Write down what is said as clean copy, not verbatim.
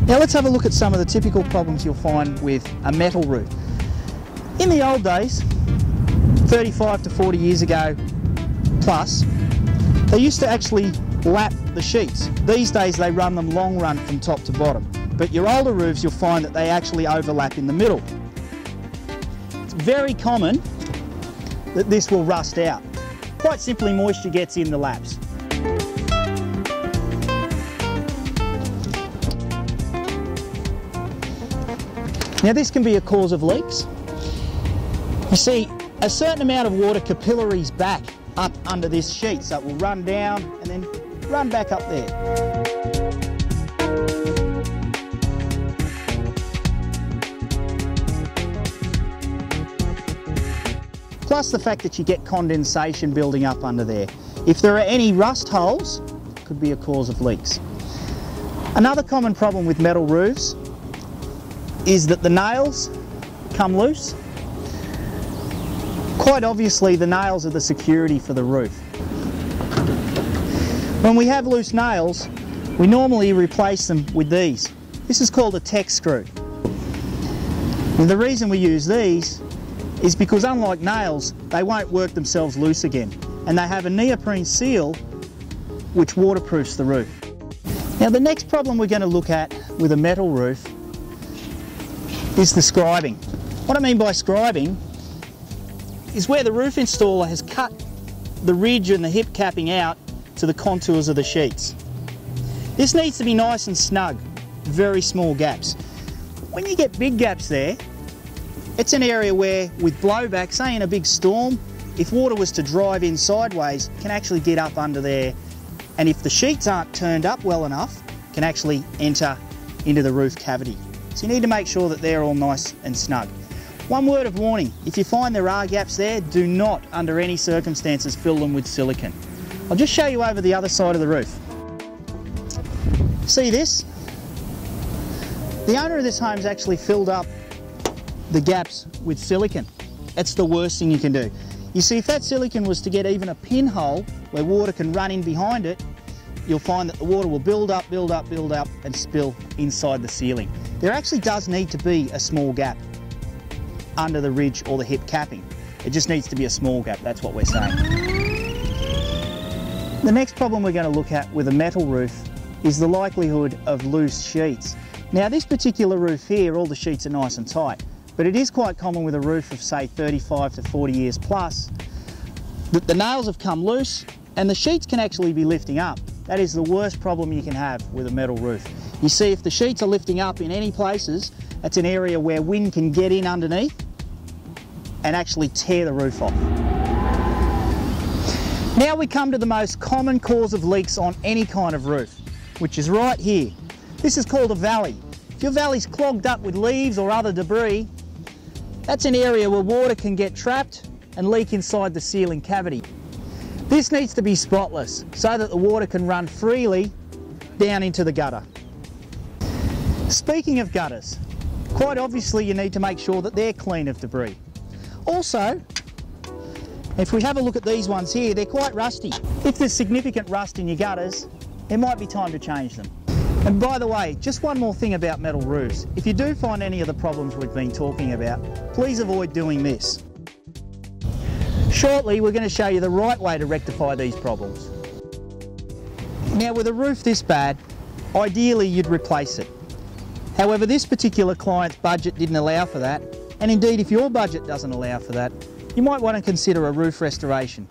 Now let's have a look at some of the typical problems you'll find with a metal roof. In the old days, 35 to 40 years ago plus, they used to actually lap the sheets. These days they run them long run from top to bottom, but your older roofs you'll find that they actually overlap in the middle. It's very common that this will rust out. Quite simply, moisture gets in the laps. Now this can be a cause of leaks. You see, a certain amount of water capillaries back up under this sheet, so it will run down and then run back up there. Plus the fact that you get condensation building up under there. If there are any rust holes, it could be a cause of leaks. Another common problem with metal roofs is that the nails come loose. Quite obviously, the nails are the security for the roof. When we have loose nails, we normally replace them with these. This is called a Tek screw. And the reason we use these is because, unlike nails, they won't work themselves loose again, and they have a neoprene seal which waterproofs the roof. Now the next problem we're going to look at with a metal roof is the scribing. What I mean by scribing is where the roof installer has cut the ridge and the hip capping out to the contours of the sheets. This needs to be nice and snug, very small gaps. When you get big gaps there, it's an area where with blowback, say in a big storm, if water was to drive in sideways, it can actually get up under there, and if the sheets aren't turned up well enough, can actually enter into the roof cavity. So you need to make sure that they're all nice and snug. One word of warning, if you find there are gaps there, do not under any circumstances fill them with silicone. I'll just show you over the other side of the roof. See this? The owner of this home's actually filled up the gaps with silicone. That's the worst thing you can do. You see, if that silicone was to get even a pinhole where water can run in behind it, you'll find that the water will build up and spill inside the ceiling. There actually does need to be a small gap under the ridge or the hip capping. It just needs to be a small gap, that's what we're saying. The next problem we're going to look at with a metal roof is the likelihood of loose sheets. Now this particular roof here, all the sheets are nice and tight, but it is quite common with a roof of say 35 to 40 years plus that the nails have come loose and the sheets can actually be lifting up. That is the worst problem you can have with a metal roof. You see, if the sheets are lifting up in any places, that's an area where wind can get in underneath and actually tear the roof off. Now we come to the most common cause of leaks on any kind of roof, which is right here. This is called a valley. If your valley's clogged up with leaves or other debris, that's an area where water can get trapped and leak inside the ceiling cavity. This needs to be spotless so that the water can run freely down into the gutter. Speaking of gutters, quite obviously you need to make sure that they're clean of debris. Also, if we have a look at these ones here, they're quite rusty. If there's significant rust in your gutters, it might be time to change them. And by the way, just one more thing about metal roofs. If you do find any of the problems we've been talking about, please avoid doing this. Shortly, we're going to show you the right way to rectify these problems. Now, with a roof this bad, ideally you'd replace it. However, this particular client's budget didn't allow for that, and indeed if your budget doesn't allow for that, you might want to consider a roof restoration.